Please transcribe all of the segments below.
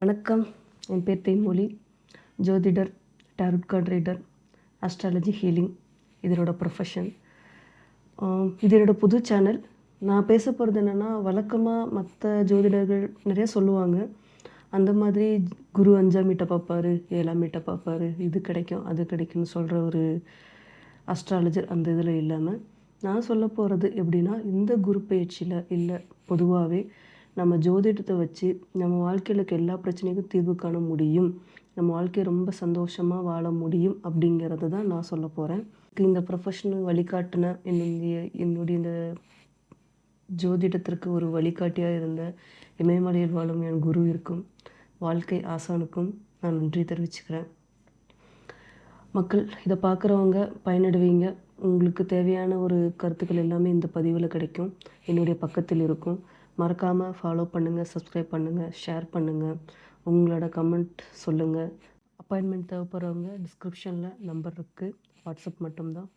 வணக்கம். என் பேர் தேன்மொழி. ஜோதிடர், tarot card reader, astrology healing இதனோட ப்ரொஃபஷன். இது என்னோட புது சேனல். நான் பேச போகிறது என்னென்னா, வழக்கமாக மற்ற ஜோதிடர்கள் நிறைய சொல்லுவாங்க. அந்த மாதிரி குரு 5ஆம் வீட்டை பார்ப்பாரு, 7ஆம் வீட்டை பார்ப்பாரு, இது கிடைக்கும் அது கிடைக்கும்னு சொல்கிற ஒரு அஸ்ட்ராலஜர் அந்த இதில் இல்லாமல், நான் சொல்ல போகிறது எப்படின்னா, இந்த குரு பயிற்சியில் இல்லை பொதுவாகவே நம்ம ஜோதிடத்தை வச்சு நம்ம வாழ்க்கையில் இருக்க எல்லா பிரச்சனைக்கும் தீர்வு காண முடியும், நம்ம வாழ்க்கையை ரொம்ப சந்தோஷமாக வாழ முடியும் அப்படிங்கிறது தான் நான் சொல்ல போகிறேன். இந்த ப்ரொஃபஷனல் வழிகாட்டின என்னுடைய இந்த ஜோதிடத்திற்கு ஒரு வழிகாட்டியாக இருந்த இமயமலையில் வாழும் என் குரு இருக்கும் வாழ்க்கை ஆசானுக்கும் நான் நன்றி தெரிவிச்சுக்கிறேன். மக்கள் இதை பார்க்குறவங்க பயனடைவீங்க. உங்களுக்கு தேவையான ஒரு கருத்துக்கள் எல்லாமே இந்த பதிவில் கிடைக்கும், என்னுடைய பக்கத்தில் இருக்கும். மறக்காமல் ஃபாலோ பண்ணுங்கள், சப்ஸ்கிரைப் பண்ணுங்கள், ஷேர் பண்ணுங்கள், உங்களோட கமெண்ட் சொல்லுங்கள். அப்பாயின்மெண்ட் தேவைப்படுறவங்க டிஸ்கிரிப்ஷனில் நம்பர் இருக்குது, வாட்ஸ்அப் மட்டும்தான்,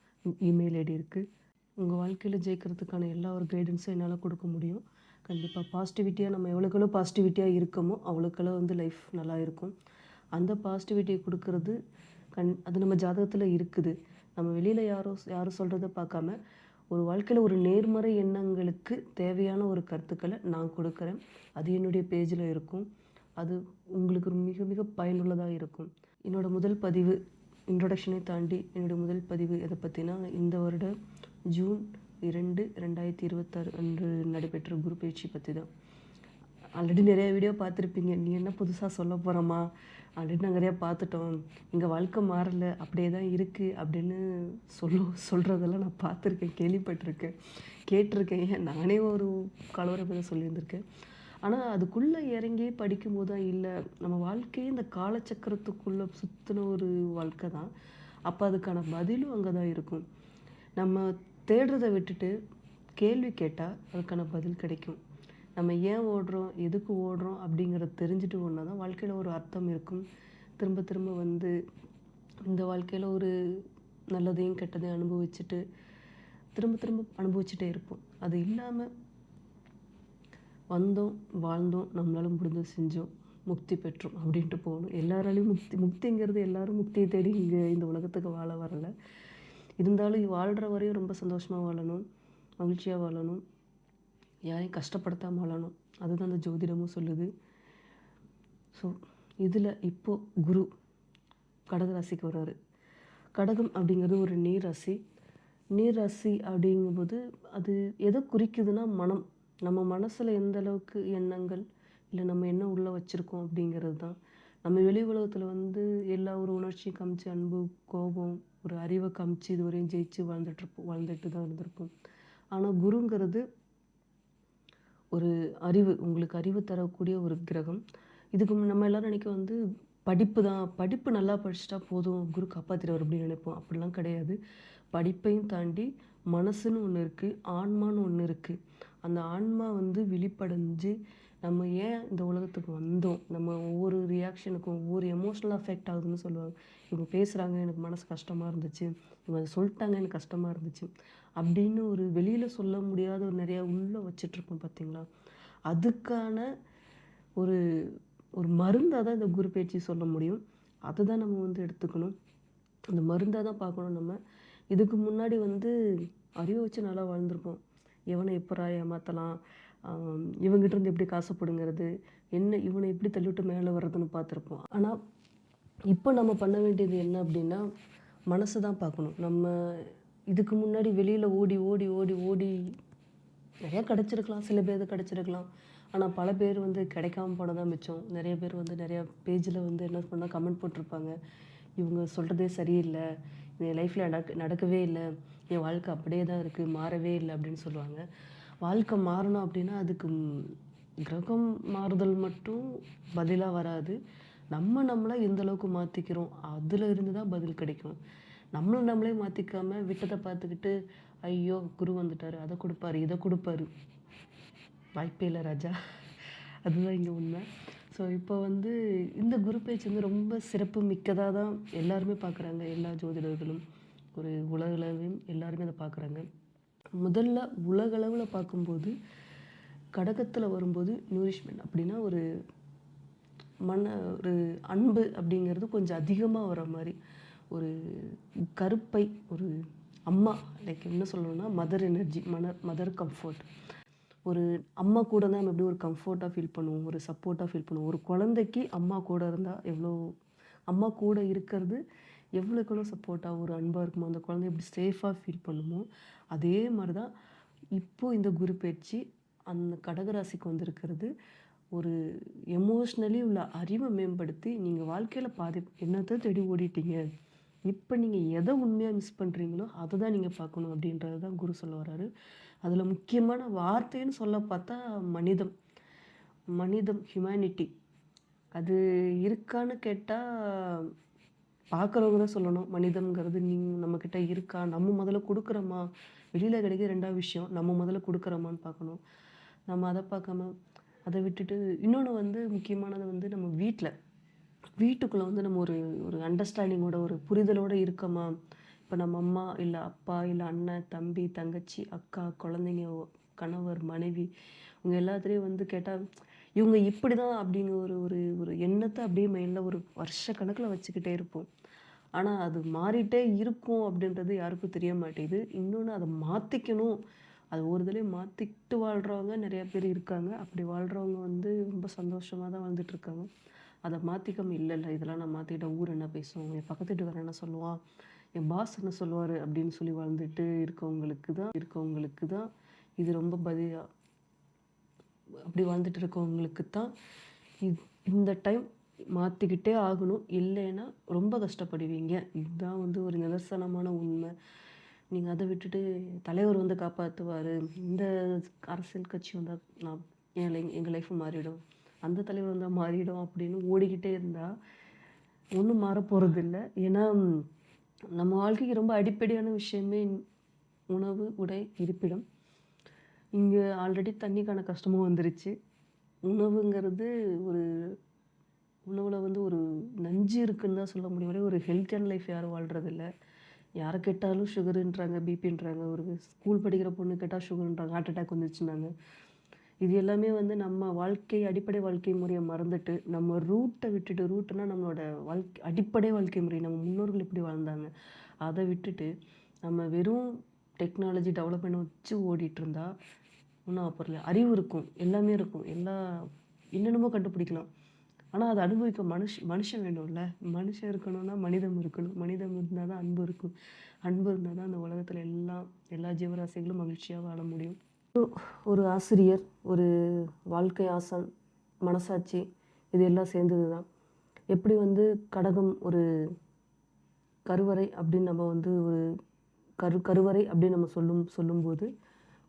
இமெயில் ஐடி இருக்குது. உங்கள் வாழ்க்கையில் ஜெயிக்கிறதுக்கான எல்லா ஒரு கைடன்ஸும் என்னால் கொடுக்க முடியும். கண்டிப்பாக பாசிட்டிவிட்டியாக நம்ம எவ்வளோக்களோ பாசிட்டிவிட்டியாக இருக்கமோ அவ்வளோக்களோ லைஃப் நல்லா இருக்கும். அந்த பாசிட்டிவிட்டியை கொடுக்கறது அது நம்ம ஜாதகத்தில் இருக்குது. நம்ம வெளியில் யாரும் சொல்கிறத பார்க்காம ஒரு வாழ்க்கையில் ஒரு நேர்மறை எண்ணங்களுக்கு தேவையான ஒரு கருத்துக்களை நான் கொடுக்குறேன். அது என்னுடைய பேஜில் இருக்கும். அது உங்களுக்கு மிக மிக பயனுள்ளதாக இருக்கும். என்னோடய முதல் பதிவு இன்ட்ரொடக்ஷனை தாண்டி என்னுடைய முதல் பதிவு எதை பற்றினா, இந்த வருட ஜூன் 2, 2026 அன்று நடைபெற்ற குரு பயிற்சி பற்றி தான். ஆல்ரெடி நிறைய வீடியோ பார்த்துருப்பீங்க. நீ என்ன புதுசாக சொல்ல போகிறோமா, ஆல்ரெடி நாங்கள் நிறையா பார்த்துட்டோம், எங்கள் வாழ்க்கை மாறலை, அப்படியே தான் இருக்குது அப்படின்னு சொல்கிறதெல்லாம் நான் பார்த்துருக்கேன், கேள்விப்பட்டிருக்கேன், கேட்டிருக்கேன். ஏன் நானே ஒரு கலவரப்பதை சொல்லியிருந்திருக்கேன். ஆனால் அதுக்குள்ளே இறங்கி படிக்கும்போது தான் இல்லை, நம்ம வாழ்க்கையே இந்த காலச்சக்கரத்துக்குள்ளே சுற்றின ஒரு வாழ்க்கை தான். அப்போ அதுக்கான பதிலும் அங்கே தான் இருக்கும். நம்ம தேடுறதை விட்டுட்டு கேள்வி கேட்டால் அதுக்கான பதில் கிடைக்கும். நம்ம ஏன் ஓடுறோம், எதுக்கு ஓடுறோம் அப்படிங்கிறத தெரிஞ்சுட்டு ஒன்றா தான் வாழ்க்கையில் ஒரு அர்த்தம் இருக்கும். திரும்ப திரும்ப இந்த வாழ்க்கையில் ஒரு நல்லதையும் கெட்டதையும் அனுபவிச்சுட்டு திரும்ப திரும்ப அனுபவிச்சுட்டே இருப்போம். அது இல்லாமல் வந்தோம், வாழ்ந்தோம், நம்மளால் முடிஞ்சது செஞ்சோம், முக்தி பெற்றோம் அப்படின்ட்டு போகணும். எல்லாராலையும் முக்திங்கிறது எல்லாரும் முக்தியை தேடி இங்கே இந்த உலகத்துக்கு வாழ வரலை. இருந்தாலும் வாழ்கிற வரையும் ரொம்ப சந்தோஷமாக வாழணும், மகிழ்ச்சியாக வாழணும், யாரையும் கஷ்டப்படுத்தாமல் வாழணும். அதுதான் அந்த ஜோதிடமும் சொல்லுது. ஸோ இதில் இப்போது குரு கடக ராசிக்கு வர்றாரு. கடகம் அப்படிங்கிறது ஒரு நீர் ராசி. நீர் ராசி அப்படிங்கும்போது அது எதை குறிக்குதுன்னா, மனம். நம்ம மனசில் எந்த அளவுக்கு எண்ணங்கள் இல்லை நம்ம என்ன உள்ளே வச்சுருக்கோம் அப்படிங்கிறது தான். நம்ம வெளி உலகத்தில் எல்லா ஒரு உணர்ச்சியும் காமிச்சு, அன்பு, கோபம், ஒரு அறிவை காமிச்சு இதுவரையும் ஜெயிச்சு வாழ்ந்துட்டு தான் இருந்திருப்போம். ஆனால் குருங்கிறது ஒரு அறிவு, உங்களுக்கு அறிவு தரக்கூடிய ஒரு கிரகம். இதுக்கு நம்ம எல்லோரும் நினைக்க படிப்பு தான், படிப்பு நல்லா படிச்சுட்டா போதும், குரு காப்பாற்றிடுவார் அப்படின்னு நினைப்போம். அப்படிலாம் கிடையாது. படிப்பையும் தாண்டி மனசுன்னு ஒன்று இருக்குது, ஆன்மான்னு ஒன்று இருக்குது. அந்த ஆன்மா விழிப்படைஞ்சு நம்ம ஏன் இந்த உலகத்துக்கு வந்தோம், நம்ம ஒவ்வொரு ரியாக்ஷனுக்கும் ஒவ்வொரு எமோஷ்னலாக அஃபெக்ட் ஆகுதுன்னு சொல்லுவாங்க. இவங்க பேசுகிறாங்க, எனக்கு மனசு கஷ்டமாக இருந்துச்சு, இவங்க சொல்லிட்டாங்க, எனக்கு கஷ்டமாக இருந்துச்சு அப்படின்னு ஒரு வெளியில் சொல்ல முடியாத ஒரு நிறையா உள்ளே வச்சிட்ருப்போம் பார்த்தீங்களா. அதுக்கான ஒரு ஒரு மருந்தாக தான் இந்த குரு பயிற்சி சொல்ல முடியும். அதை தான் நம்ம எடுத்துக்கணும், அந்த மருந்தாக தான் பார்க்கணும். நம்ம இதுக்கு முன்னாடி அறிவை வச்சு நல்லா வாழ்ந்துருப்போம். எவனை எப்போ ஏமாற்றலாம், இவங்ககிட்டருந்து எப்படி காசு பிடுங்கிறது, என்ன இவனை எப்படி தள்ளிவிட்டு மேலே வர்றதுன்னு பார்த்துருப்போம். ஆனால் இப்போ நம்ம பண்ண வேண்டியது என்ன அப்படின்னா, மனசை தான் பார்க்கணும். நம்ம இதுக்கு முன்னாடி வெளியில் ஓடி ஓடி ஓடி ஓடி நிறையா கிடச்சிருக்கலாம், சில பேர் கிடச்சிருக்கலாம். ஆனால் பல பேர் கிடைக்காம போனதான் மிச்சம். நிறைய பேர் நிறையா பேஜில் என்ன பண்ணால் கமெண்ட் போட்டிருப்பாங்க, இவங்க சொல்கிறதே சரியில்லை, என் லைஃப்பில் நடக்கவே இல்லை, என் வாழ்க்கை அப்படியே தான் இருக்குது, மாறவே இல்லை அப்படின்னு சொல்லுவாங்க. வாழ்க்கை மாறணும் அப்படின்னா அதுக்கு கிரகம் மாறுதல் மட்டும் பதிலாக வராது. நம்மளை எந்த அளவுக்கு மாற்றிக்கிறோம் அதில் இருந்து தான் பதில் கிடைக்கும். நம்மளே மாற்றிக்காமல் விட்டதை பார்த்துக்கிட்டு, ஐயோ குரு வந்துட்டார், அதை கொடுப்பாரு, இதை கொடுப்பாரு, வாய்ப்பே இல்லை ராஜா. அதுதான் இங்கே உண்மை. ஸோ இப்போ இந்த குரு பயிற்சி ரொம்ப சிறப்பு மிக்கதாக தான் எல்லாருமே பார்க்குறாங்க. எல்லா ஜோதிடர்களும் ஒரு உலகளவையும் எல்லாருமே அதை பார்க்குறாங்க. முதல்ல உலகளவில் பார்க்கும்போது கடகத்தில் வரும்போது நியூரிஷ்மெண்ட் அப்படின்னா ஒரு ஒரு அன்பு அப்படிங்கிறது கொஞ்சம் அதிகமாக வர மாதிரி ஒரு கருப்பை ஒரு அம்மா லைக் என்ன சொல்லணும்னா மதர் எனர்ஜி மதர் கம்ஃபர்ட். ஒரு அம்மா கூட தான் நம்ம எப்படி ஒரு கம்ஃபர்ட்டாக ஃபீல் பண்ணுவோம், ஒரு சப்போர்ட்டாக ஃபீல் பண்ணுவோம். ஒரு குழந்தைக்கு அம்மா கூட இருந்தால் எவ்வளோ அம்மா கூட இருக்கிறது எவ்வளோக்கு எவ்வளோ சப்போர்ட்டாக ஒரு அன்பாக இருக்குமோ, அந்த குழந்தை எப்படி சேஃபாக ஃபீல் பண்ணுமோ, அதே மாதிரி தான் இப்போது இந்த குரு பயிற்சி அந்த கடகராசிக்கு வந்திருக்கிறது. ஒரு எமோஷ்னலி உள்ள அறிவை மேம்படுத்தி நீங்கள் வாழ்க்கையில் பாதி என்னத்தை தேடி ஓடிட்டீங்க, இப்போ நீங்கள் எதை உண்மையாக மிஸ் பண்ணுறீங்களோ அதை தான் நீங்கள் பார்க்கணும் அப்படின்றது தான் குரு சொல்ல வர்றாரு. அதில் முக்கியமான வார்த்தைன்னு சொல்ல பார்த்தா மனிதம், ஹியூமனிட்டி அது இருக்கான்னு கேட்டால் பார்க்குறவங்க தான் சொல்லணும். மனிதம்ங்கிறது நம்மக்கிட்ட இருக்கா, நம்ம முதல்ல கொடுக்குறோமா, வெளியில் கிடைக்கிற 2வது விஷயம், நம்ம முதல்ல கொடுக்குறோமான்னு பார்க்கணும். நம்ம அதை பார்க்காம அதை விட்டுட்டு இன்னொன்று வந்து முக்கியமானது வந்து நம்ம வீட்டுக்குள்ளே வந்து நம்ம ஒரு ஒரு அண்டர்ஸ்டாண்டிங்கோட ஒரு புரிதலோடு இருக்கோமா. இப்போ நம்ம அம்மா இல்லை அப்பா இல்லை அண்ணன் தம்பி தங்கச்சி அக்கா குழந்தைங்க கணவர் மனைவி இவங்க எல்லாத்துலேயும் வந்து கேட்டால் இவங்க இப்படி தான் அப்படிங்கிற ஒரு ஒரு ஒரு எண்ணத்தை அப்படியே மைண்டில் ஒரு வருஷ கணக்கில் வச்சுக்கிட்டே இருப்போம். ஆனால் அது மாறிட்டே இருக்கும் அப்படின்றது யாருக்கும் தெரிய மாட்டேங்குது. இன்னொன்று அதை மாற்றிக்கணும், அது ஒரு தடவை மாற்றிக்கிட்டு வாழ்கிறவங்க நிறையா பேர் இருக்காங்க. அப்படி வாழ்கிறவங்க வந்து ரொம்ப சந்தோஷமாக தான் வாழ்ந்துட்டுருக்காங்க. அதை மாற்றிக்காம இல்லை இதெல்லாம் நான் மாற்றிக்கிட்டேன், ஊர் என்ன பேசுவோம், என் பக்கத்து வீட்டுக்காரன் என்ன சொல்லுவான், என் பாஸ் என்ன சொல்லுவார் அப்படின்னு சொல்லி வாழ்ந்துட்டு இருக்கவங்களுக்கு தான் இது ரொம்ப அப்படி வாழ்ந்துட்டு இருக்கவங்களுக்கு தான் இந்த டைம் மாற்றிக்கிட்டே ஆகணும். இல்லைன்னா ரொம்ப கஷ்டப்படுவீங்க. இதுதான் வந்து ஒரு நிதர்சனமான உண்மை. நீங்கள் அதை விட்டுட்டு தலைவர் வந்து காப்பாற்றுவார், இந்த அரசியல் கட்சி வந்தால் நான் எங்கள் லைஃப் மாறிடும், அந்த தலைவர் வந்தால் மாறிடும் அப்படின்னு ஓடிக்கிட்டே இருந்தால் ஒன்றும் மாற போகிறதில்ல. ஏன்னா நம்ம வாழ்க்கைக்கு ரொம்ப அடிப்படையான விஷயமே உணவு, உடை, இருப்பிடம். இங்கே ஆல்ரெடி தண்ணிக்கான கஷ்டமும் வந்துருச்சு. உணவுங்கிறது உணவில் வந்து ஒரு நஞ்சு இருக்குன்னு தான் சொல்ல முடியும். ஒரு ஹெல்த்தியான லைஃப் யாரும் வாழ்கிறதில்ல. யாரை கேட்டாலும் சுகருன்றாங்க, பிபின்றாங்க. ஒரு ஸ்கூல் படிக்கிற பொண்ணு கேட்டால் சுகருன்றாங்க, ஹார்ட் அட்டாக் வந்துச்சுன்னாங்க. இது எல்லாமே வந்து நம்ம அடிப்படை வாழ்க்கை முறையை மறந்துட்டு நம்ம ரூட்டை விட்டுட்டு, ரூட்டுனா நம்மளோட அடிப்படை வாழ்க்கை முறை நம்ம முன்னோர்கள் எப்படி வாழ்ந்தாங்க அதை விட்டுட்டு நம்ம வெறும் டெக்னாலஜி டெவலப்மெண்ட் வச்சு ஓடிட்டு இருந்தா ஒன்றும் அப்புறம் அறிவு இருக்கும், எல்லாமே இருக்கும், என்னென்னமோ கண்டுபிடிக்கலாம். ஆனால் அதை அனுபவிக்க மனுஷன் வேணும்ல. மனுஷன் இருக்கணும்னா மனிதம் இருக்கணும். மனிதம் இருந்தால் தான் அன்பு இருக்கும். அன்பு இருந்தால் தான் அந்த உலகத்தில் எல்லா ஜீவராசிகளும் மகிழ்ச்சியாக வாழ முடியும். ஒரு ஆசிரியர், ஒரு வாழ்க்கை ஆசான், மனசாட்சி இது எல்லாம் சேர்ந்தது தான். எப்படி வந்து கடகம் ஒரு கருவறை அப்படின்னு நம்ம வந்து ஒரு கருவறை அப்படின்னு நம்ம சொல்லும்போது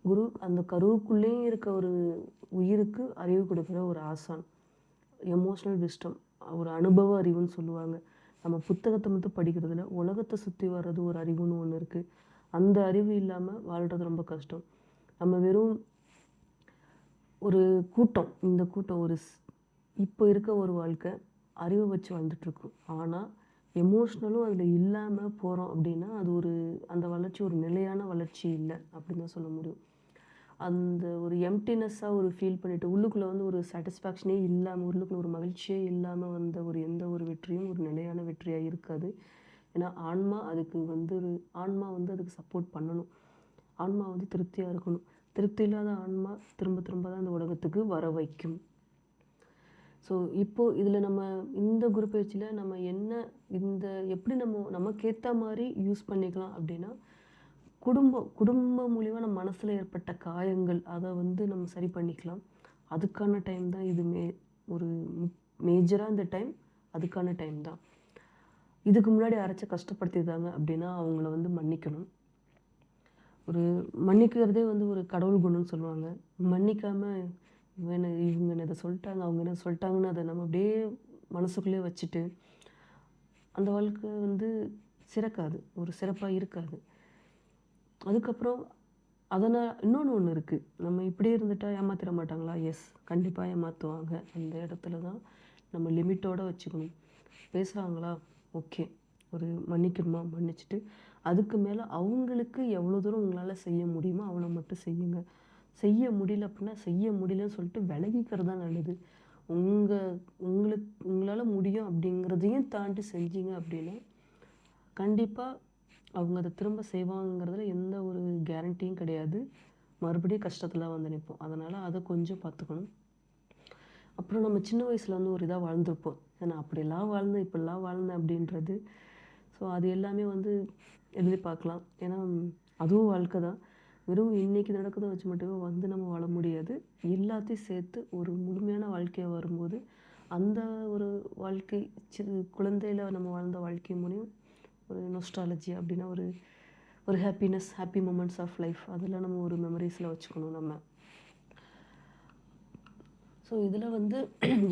குரு அந்த கருவுக்குள்ளேயே இருக்க ஒரு உயிருக்கு அறிவு கொடுக்குற ஒரு ஆசான், எமோஷ்னல் விஸ்டம், ஒரு அனுபவ அறிவுன்னு சொல்லுவாங்க. நம்ம புத்தகத்தை மட்டும் படிக்கிறதுல உலகத்தை சுற்றி வர்றது ஒரு அறிவுன்னு ஒன்று இருக்குது. அந்த அறிவு இல்லாமல் வாழ்கிறது ரொம்ப கஷ்டம். நம்ம வெறும் ஒரு கூட்டம், இந்த கூட்டம் இப்போ இருக்க ஒரு வாழ்க்கை அறிவை வச்சு வாழ்ந்துட்டுருக்கோம். ஆனால் எமோஷ்னலும் அதில் இல்லாமல் போகிறோம் அப்படின்னா அது அந்த வளர்ச்சி ஒரு நிலையான வளர்ச்சி இல்லை அப்படின்னு தான் சொல்ல முடியும். அந்த ஒரு எம்டினஸ்ஸாக ஒரு ஃபீல் பண்ணிவிட்டு உள்ளுக்குள்ளே வந்து ஒரு சாட்டிஸ்ஃபேக்ஷனே இல்லாமல், உள்ளுக்குள்ளே ஒரு மகிழ்ச்சியே இல்லாமல் வந்த எந்த ஒரு வெற்றியும் ஒரு நிலையான வெற்றியாக இருக்காது. ஏன்னா ஆன்மா அதுக்கு சப்போர்ட் பண்ணணும். ஆன்மா வந்து திருப்தியாக இருக்கணும். திருப்தி இல்லாத ஆன்மா திரும்ப திரும்ப தான் அந்த உலகத்துக்கு வர வைக்கும். ஸோ இப்போது இதில் நம்ம இந்த குரு பயிற்சியில் நம்ம எப்படி நமக்கேற்ற மாதிரி யூஸ் பண்ணிக்கலாம் அப்படின்னா, குடும்பம் மூலிமா நம்ம மனசில் ஏற்பட்ட காயங்கள் அதை வந்து நம்ம சரி பண்ணிக்கலாம். அதுக்கான டைம் தான் இது. ஒரு மேஜராக இந்த டைம் அதுக்கான டைம் தான். இதுக்கு முன்னாடி யாராச்சும் கஷ்டப்படுத்தியிருந்தாங்க அப்படின்னா அவங்கள வந்து மன்னிக்கணும். மன்னிக்கிறதே வந்து ஒரு கடவுள் குணம்னு சொல்லுவாங்க. மன்னிக்காமல் இவங்க இதை சொல்லிட்டாங்க, அவங்க என்ன சொல்லிட்டாங்கன்னு அதை நம்ம அப்படியே மனசுக்குள்ளே வச்சுட்டு அந்த வாழ்க்கை வந்து ஒரு சிறப்பாக இருக்காது. அதுக்கப்புறம் அதனால் ஒன்று இருக்குது. நம்ம இப்படியே இருந்துட்டால் ஏமாற்றிட மாட்டாங்களா? எஸ், கண்டிப்பாக ஏமாற்றுவாங்க. அந்த இடத்துல தான் நம்ம லிமிட்டோடு வச்சுக்கணும். பேசுகிறாங்களா? ஓகே, ஒரு மன்னிக்கணுமா? மன்னிச்சுட்டு அதுக்கு மேலே அவங்களுக்கு எவ்வளோ தூரம் உங்களால் செய்ய முடியுமோ அவ்வளோ மட்டும் செய்யுங்க. செய்ய முடியல அப்படின்னா செய்ய முடியலன்னு சொல்லிட்டு விலகிக்கிறது தான் நல்லது. உங்களால் முடியும் அப்படிங்கிறதையும் தாண்டி செஞ்சீங்க அப்படின்னா கண்டிப்பாக அவங்க அதை திரும்ப செய்வாங்கங்கிறதுல எந்த ஒரு கேரண்டியும் கிடையாது. மறுபடியும் கஷ்டத்தில் வந்து நிற்போம். அதனால் அதை கொஞ்சம் பார்த்துக்கணும். அப்புறம் நம்ம சின்ன வயசில் வந்து ஒரு இதாக வாழ்ந்துருப்போம். நான் அப்படிலாம் வாழ்ந்தேன், இப்படிலாம் வாழ்ந்தேன் அப்படின்றது. ஸோ அது எல்லாமே வந்து எழுதி பார்க்கலாம். ஏன்னா அதுவும் வாழ்க்கை தான். வெறும் இன்றைக்கி நடக்கிறத வச்சு மட்டுமே வந்து நம்ம வாழ முடியாது. எல்லாத்தையும் சேர்த்து ஒரு முழுமையான வாழ்க்கையை வரும்போது அந்த ஒரு வாழ்க்கை குழந்தையில் நம்ம வாழ்ந்த வாழ்க்கை மூலியம் ஒரு நொஸ்டாலஜி அப்படின்னா ஒரு happiness, happy moments of life அதெல்லாம் நம்ம ஒரு மெமரிஸில் வச்சுக்கணும் நம்ம. ஸோ இதில் வந்து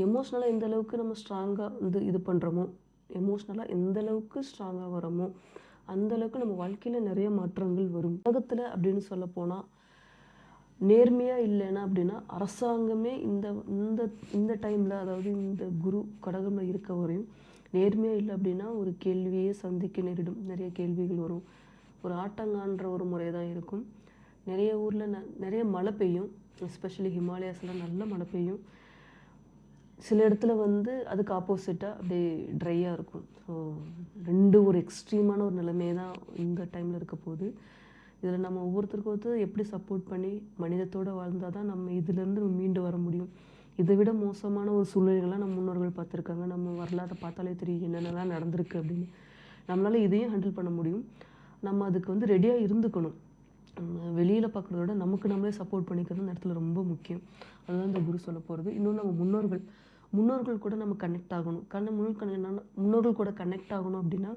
எமோஷ்னலாக எந்த அளவுக்கு நம்ம ஸ்ட்ராங்காக வந்து இது பண்ணுறோமோ, எமோஷ்னலாக எந்த அளவுக்கு ஸ்ட்ராங்காக வரோமோ அந்தளவுக்கு நம்ம வாழ்க்கையில் நிறைய மாற்றங்கள் வரும். உலகத்தில் அப்படின்னு சொல்ல போனால் நேர்மையாக இல்லைன்னா அப்படின்னா அரசாங்கமே இந்த இந்த இந்த டைமில், அதாவது இந்த குரு கடகமில் இருக்க வரையும் நேர்மையாக இல்லை அப்படின்னா ஒரு கேள்வியே சந்திக்க நேரிடும். நிறைய கேள்விகள் வரும். ஒரு ஆட்டங்கான்ற ஒரு முறை தான் இருக்கும். நிறைய ஊரில் நிறைய மழை பெய்யும். எஸ்பெஷலி ஹிமாலயாஸ்லாம் நல்ல மழை பெய்யும். சில இடத்துல வந்து அதுக்கு ஆப்போசிட்டாக அப்படியே ட்ரையாக இருக்கும். ஸோ ஒரு எக்ஸ்ட்ரீமான ஒரு நிலைமையை தான் இந்த டைமில் இருக்க போகுது. இதில் நம்ம ஒவ்வொருத்தருக்கு ஒருத்தர் எப்படி சப்போர்ட் பண்ணி மனிதத்தோடு வாழ்ந்தால் தான் நம்ம இதிலேருந்து மீண்டு வர முடியும். இதை விட மோசமான ஒரு சூழ்நிலைகள்லாம் நம்ம முன்னோர்கள் பார்த்துருக்காங்க. நம்ம வரலாற்றை பார்த்தாலே தெரியும் என்னென்னலாம் நடந்திருக்கு அப்படின்னு. நம்மளால் இதையும் ஹேண்டில் பண்ண முடியும். நம்ம அதுக்கு வந்து ரெடியாக இருந்துக்கணும். வெளியில் பார்க்குறத விட நமக்கு நம்மளே சப்போர்ட் பண்ணிக்கிறது இந்த இடத்துல ரொம்ப முக்கியம். அதுதான் இந்த குரு சொல்ல போகிறது. இன்னொன்று நம்ம முன்னோர்கள் கூட நம்ம கனெக்ட் ஆகணும். முன்னோர்கள் கூட கனெக்ட் ஆகணும் அப்படின்னா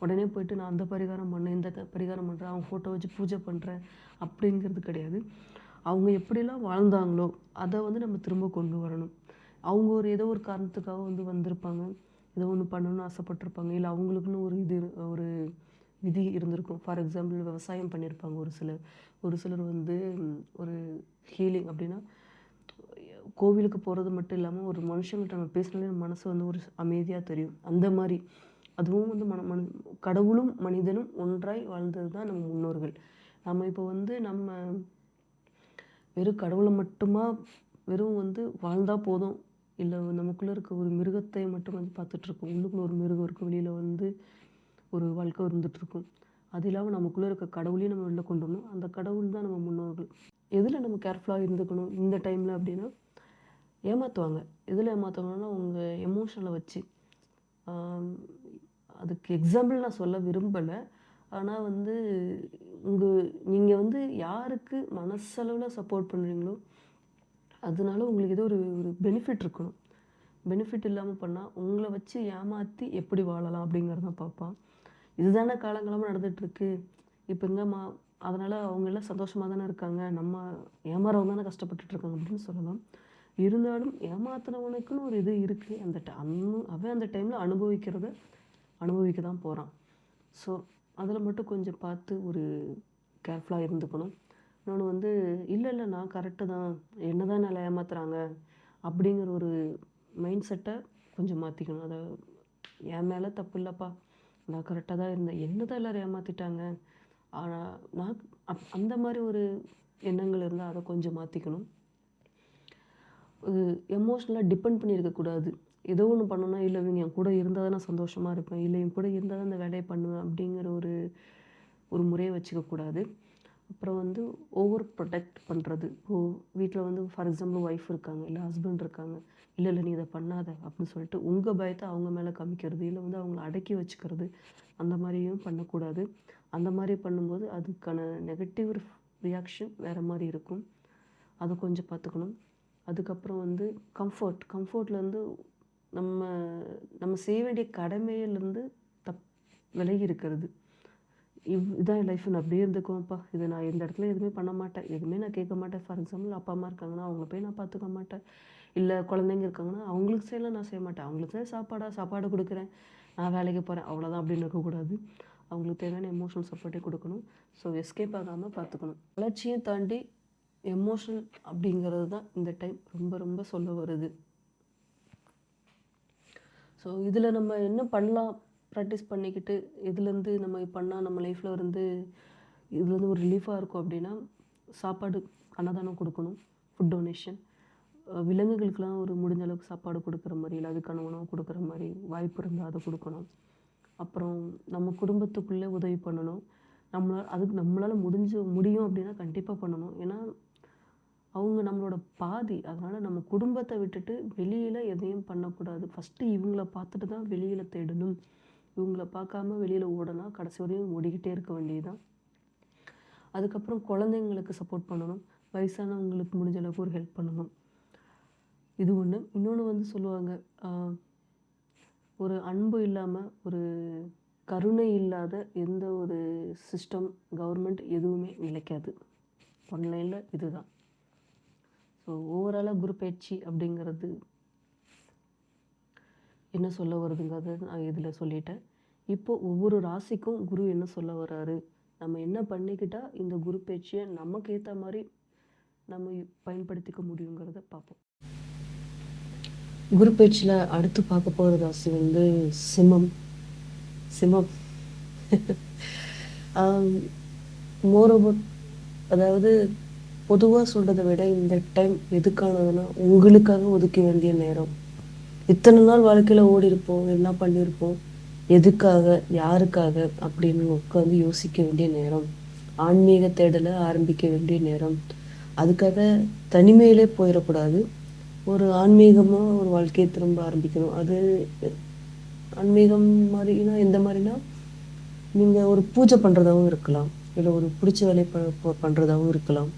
உடனே போயிட்டு நான் அந்த பரிகாரம் பண்ணேன், இந்த பரிகாரம் பண்ணுறேன், அவங்க ஃபோட்டோ வச்சு பூஜை பண்ணுறேன் அப்படிங்கிறது கிடையாது. அவங்க எப்படிலாம் வாழ்ந்தாங்களோ அதை வந்து நம்ம திரும்ப கொண்டு வரணும். அவங்க ஏதோ ஒரு காரணத்துக்காக வந்து வந்திருப்பாங்க, ஏதோ ஒன்று பண்ணணும்னு ஆசைப்பட்டிருப்பாங்க. இல்லை அவங்களுக்குன்னு ஒரு விதி இருந்திருக்கும். ஃபார் எக்ஸாம்பிள் விவசாயம் பண்ணியிருப்பாங்க ஒரு சிலர் வந்து ஒரு ஹீலிங் அப்படின்னா கோவிலுக்கு போகிறது மட்டும் இல்லாமல் ஒரு மனுஷங்கள்ட்ட நம்ம பேசினாலே மனசு வந்து ஒரு அமைதியாக தெரியும். அந்த மாதிரி அதுவும் வந்து கடவுளும் மனிதனும் ஒன்றாய் வாழ்ந்தது தான் நம்ம முன்னோர்கள். நம்ம இப்போ வந்து நம்ம வெறும் கடவுளை மட்டுமா வெறும் வந்து வாழ்ந்தால் போதும், இல்லை நமக்குள்ளே இருக்க ஒரு மிருகத்தை மட்டும் வந்து பார்த்துட்ருக்கோம். உள்ளுக்குள்ளே ஒரு மிருகம் இருக்கும், வெளியில் வந்து ஒரு வாழ்க்கை இருந்துகிட்ருக்கும். அது இல்லாமல் நமக்குள்ளே இருக்க கடவுளையும் நம்ம வெளில கொண்டு வரணும். அந்த கடவுள் தான் நம்ம முன்னோர்கள். எதில் நம்ம கேர்ஃபுல்லாக இருந்துக்கணும் இந்த டைமில் அப்படின்னா, ஏமாற்றுவாங்க. எதில் ஏமாற்றுவாங்கன்னா உங்கள் எமோஷனை வச்சு. அதுக்கு எக்ஸாம்பிள் நான் சொல்ல விரும்பலை. ஆனால் வந்து நீங்கள் வந்து யாருக்கு மனசளவில் சப்போர்ட் பண்ணுறீங்களோ அதனால உங்களுக்கு ஏதோ ஒரு பெனிஃபிட் இருக்கணும். பெனிஃபிட் இல்லாமல் பண்ணால் உங்களை வச்சு ஏமாற்றி எப்படி வாழலாம் அப்படிங்கிறதான் பார்ப்பான். இதுதானே காலங்காலமாக நடந்துகிட்ருக்கு. இப்போ எங்கம்மா அதனால் அவங்க எல்லாம் சந்தோஷமாக தானே இருக்காங்க, நம்ம ஏமாறவங்க தானே கஷ்டப்பட்டுட்ருக்காங்க அப்படின்னு சொல்லலாம். இருந்தாலும் ஏமாத்துனவனுக்குன்னு ஒரு இது இருக்குது. அவன் அந்த டைமில் அனுபவிக்க தான் போகிறான். ஸோ அதில் மட்டும் கொஞ்சம் பார்த்து ஒரு கேர்ஃபுல்லாக இருந்துக்கணும். இன்னொன்று வந்து இல்லை நான் கரெக்டு தான், என்ன தான் நல்லா ஏமாத்துறாங்க அப்படிங்கிற ஒரு மைண்ட் செட்டை கொஞ்சம் மாற்றிக்கணும். அதை என் மேலே தப்பு இல்லைப்பா, நான் கரெக்டாக தான் இருந்தேன், என்ன தான் எல்லோரும் ஏமாற்றிட்டாங்க, ஆனால் நான் அந்த மாதிரி ஒரு எண்ணங்கள் இருந்தால் அதை கொஞ்சம் மாற்றிக்கணும். எமோஷ்னலாக டிபெண்ட் பண்ணியிருக்கக்கூடாது. ஏதோ ஒன்று பண்ணணும்னா இல்லை இவங்க என் கூட இருந்தால் தான் நான் சந்தோஷமாக இருப்பேன், இல்லை என் கூட இருந்தால் தான் அந்த வேலையை பண்ணுவேன் அப்படிங்கிற ஒரு முறையை வச்சுக்கக்கூடாது. அப்புறம் வந்து ஓவர் ப்ரொடெக்ட் பண்ணுறது. இப்போது வீட்டில் வந்து ஃபார் எக்ஸாம்பிள் ஒய்ஃப் இருக்காங்க, இல்லை ஹஸ்பண்ட் இருக்காங்க, இல்லை நீ இதை பண்ணாத அப்படின்னு சொல்லிட்டு உங்கள் பயத்தை அவங்க மேலே காமிக்கிறது, இல்லை வந்து அவங்கள அடக்கி வச்சுக்கிறது, அந்த மாதிரியும் பண்ணக்கூடாது. அந்த மாதிரி பண்ணும்போது அதுக்கான நெகட்டிவ் ரியாக்ஷன் வேறு மாதிரி இருக்கும். அதை கொஞ்சம் பார்த்துக்கணும். அதுக்கப்புறம் வந்து கம்ஃபர்ட்லேருந்து நம்ம செய்ய வேண்டிய கடமையிலேருந்து விலகி இருக்கிறது. இதான் என் லைஃப், நான் அப்படியே இருந்துக்குவேன்ப்பா, இது நான் இந்த இடத்துல எதுவுமே பண்ண மாட்டேன், எதுவுமே நான் கேட்க மாட்டேன். ஃபார் எக்ஸாம்பிள் அப்பா அம்மா இருக்காங்கன்னா அவங்கள போய் நான் பார்த்துக்க மாட்டேன், இல்லை குழந்தைங்க இருக்காங்கன்னா அவங்களுக்கு செய்யலாம் நான் செய்ய மாட்டேன், அவங்களுக்கு சாப்பாடு கொடுக்குறேன், நான் வேலைக்கு போகிறேன் அவ்வளோதான் அப்படின்னு இருக்கக்கூடாது. அவங்களுக்கு தேவையான எமோஷனல் சப்போர்ட்டே கொடுக்கணும். ஸோ எஸ்கேப் ஆகாமல் பார்த்துக்கணும். வளர்ச்சியை தாண்டி எமோஷனல் அப்படிங்கிறது தான் இந்த டைம் ரொம்ப ரொம்ப சொல்ல வருது. ஸோ இதில் நம்ம என்ன பண்ணலாம், ப்ராக்டிஸ் பண்ணிக்கிட்டு இதுலேருந்து நம்ம பண்ணால் நம்ம லைஃப்பில் இருந்து இதுலேருந்து ஒரு ரிலீஃபாக இருக்கும் அப்படின்னா, சாப்பாடு அன்னதானம் கொடுக்கணும், ஃபுட் டொனேஷன். விலங்குகளுக்கெல்லாம் ஒரு முடிஞ்ச அளவுக்கு சாப்பாடு கொடுக்குற மாதிரி, இல்லை அதுக்கான உணவு கொடுக்குற மாதிரி வாய்ப்பு இருந்தால் அதை கொடுக்கணும். அப்புறம் நம்ம குடும்பத்துக்குள்ளே உதவி பண்ணணும். நம்மளால் முடியும் அப்படின்னா கண்டிப்பாக பண்ணணும். ஏன்னா அவங்க நம்மளோட பாதி. அதனால் நம்ம குடும்பத்தை விட்டுட்டு வெளியில் எதையும் பண்ணக்கூடாது. ஃபஸ்ட்டு இவங்கள பார்த்துட்டு தான் வெளியில் தேடணும். இவங்கள பார்க்காம வெளியில் ஓடனா கடைசி வரையும் ஓடிக்கிட்டே இருக்க வேண்டியதுதான். அதுக்கப்புறம் குழந்தைங்களுக்கு சப்போர்ட் பண்ணணும். வயசானவங்களுக்கு முடிஞ்ச அளவுக்கு ஒரு ஹெல்ப் பண்ணணும். இது ஒன்று. இன்னொன்று வந்து சொல்லுவாங்க, ஒரு அன்பு இல்லாமல், ஒரு கருணை இல்லாத எந்த ஒரு சிஸ்டம், கவர்மெண்ட் எதுவுமே நிலைக்காது. ஆன்லைனில் இதுதான். ஸோ ஓவராலாக குரு பயிற்சி அப்படிங்கிறது என்ன சொல்ல வருதுங்கிறத நான் இதில் சொல்லிட்டேன். இப்போது ஒவ்வொரு ராசிக்கும் குரு என்ன சொல்ல வர்றாரு, நம்ம என்ன பண்ணிக்கிட்டால் இந்த குரு பயிற்சியை நமக்கு ஏற்ற மாதிரி நம்ம பயன்படுத்திக்க முடியுங்கிறத பார்ப்போம். குரு பயிற்சியில் அடுத்து பார்க்க போகிற ராசி வந்து சிம்மம். மோரோவர், அதாவது பொதுவாக சொல்கிறத விட இந்த டைம் எதுக்கானதுன்னா உங்களுக்காக ஒதுக்க வேண்டிய நேரம். இத்தனை நாள் வாழ்க்கையில் ஓடி இருப்போம், எல்லாம் பண்ணியிருப்போம், எதுக்காக யாருக்காக அப்படின்னு உட்காந்து யோசிக்க வேண்டிய நேரம். ஆன்மீக தேடலை ஆரம்பிக்க வேண்டிய நேரம். அதுக்காக தனிமையிலே போயிடக்கூடாது. ஒரு ஆன்மீகமாக ஒரு வாழ்க்கையை திரும்ப ஆரம்பிக்கணும். அது ஆன்மீகம் மாதிரினா எந்த மாதிரினா, நீங்கள் ஒரு பூஜை பண்ணுறதாகவும் இருக்கலாம், இல்லை ஒரு பிடிச்ச வேலை பண்ணுறதாகவும் இருக்கலாம்,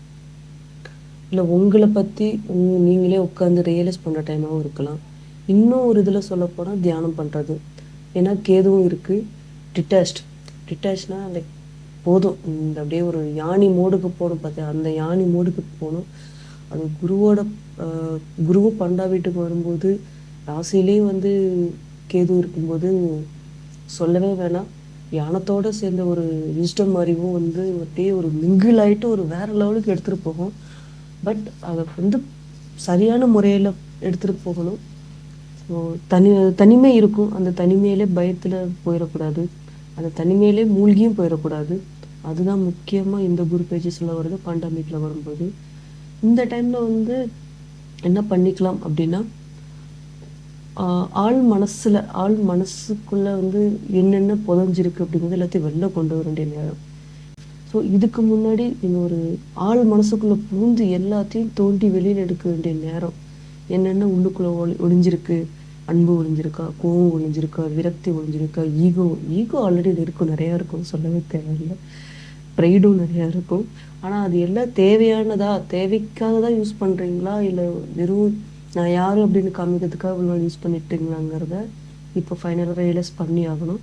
இல்லை உங்களை பற்றி நீங்களே உட்காந்து ரியலைஸ் பண்ணுற டைமாகவும் இருக்கலாம். இன்னும் ஒரு இதில் சொல்லப்போனால் தியானம் பண்ணுறது. ஏன்னா கேதுவும் இருக்குது. டிட்டாச்னால் லைக் போதும், இந்த அப்படியே ஒரு யானி மோடுக்கு போகணும் பார்த்தா, அந்த யானி மோடுக்கு போகணும். அது குருவும் பண்டா வீட்டுக்கு வரும்போது ராசிலேயும் வந்து கேது இருக்கும்போது சொல்லவே வேணாம். யானத்தோடு சேர்ந்த ஒரு விஸ்டம் அறிவும் வந்து அப்படியே ஒரு மிங்கிள் ஆகிட்டு ஒரு வேறு லெவலுக்கு எடுத்துகிட்டு போகும். பட் அதை வந்து சரியான முறையில் எடுத்துகிட்டு போகணும். ஸோ தனிமை இருக்கும். அந்த தனிமையிலே பயத்தில் போயிடக்கூடாது, அந்த தனிமையிலே மூழ்கியும் போயிடக்கூடாது. அதுதான் முக்கியமாக இந்த குரு பேஜ் சொல்ல வருது. பாண்டாமிக்கில் வரும்போது இந்த டைமில் வந்து என்ன பண்ணிக்கலாம் அப்படின்னா, ஆள் மனசுக்குள்ளே வந்து என்னென்ன புதஞ்சிருக்கு அப்படிங்கிறது எல்லாத்தையும் வெளில கொண்டு வர வேண்டிய நேரம். ஸோ இதுக்கு முன்னாடி நீங்கள் ஒரு ஆள் மனசுக்குள்ளே பூந்து எல்லாத்தையும் தோண்டி வெளியில் எடுக்க வேண்டிய நேரம். என்னென்ன உள்ளுக்குள்ளே ஒளிஞ்சிருக்கு, அன்பு ஒளிஞ்சிருக்கா, கோவம் ஒளிஞ்சிருக்கா, விரக்தி ஒளிஞ்சிருக்கா, ஈகோ ஆல்ரெடி இருக்கும், நிறையா இருக்கும், சொல்லவே தேவையில்லை. ப்ரைடும் நிறையா இருக்கும். ஆனால் அது எல்லாம் தேவைக்காக தான் யூஸ் பண்ணுறீங்களா, இல்லை வெறும் நான் யார் அப்படின்னு காமிக்கிறதுக்காக இவ்வளோ யூஸ் பண்ணிட்டுங்களாங்கிறத இப்போ ஃபைனலாக ரியலைஸ் பண்ணி ஆகணும்.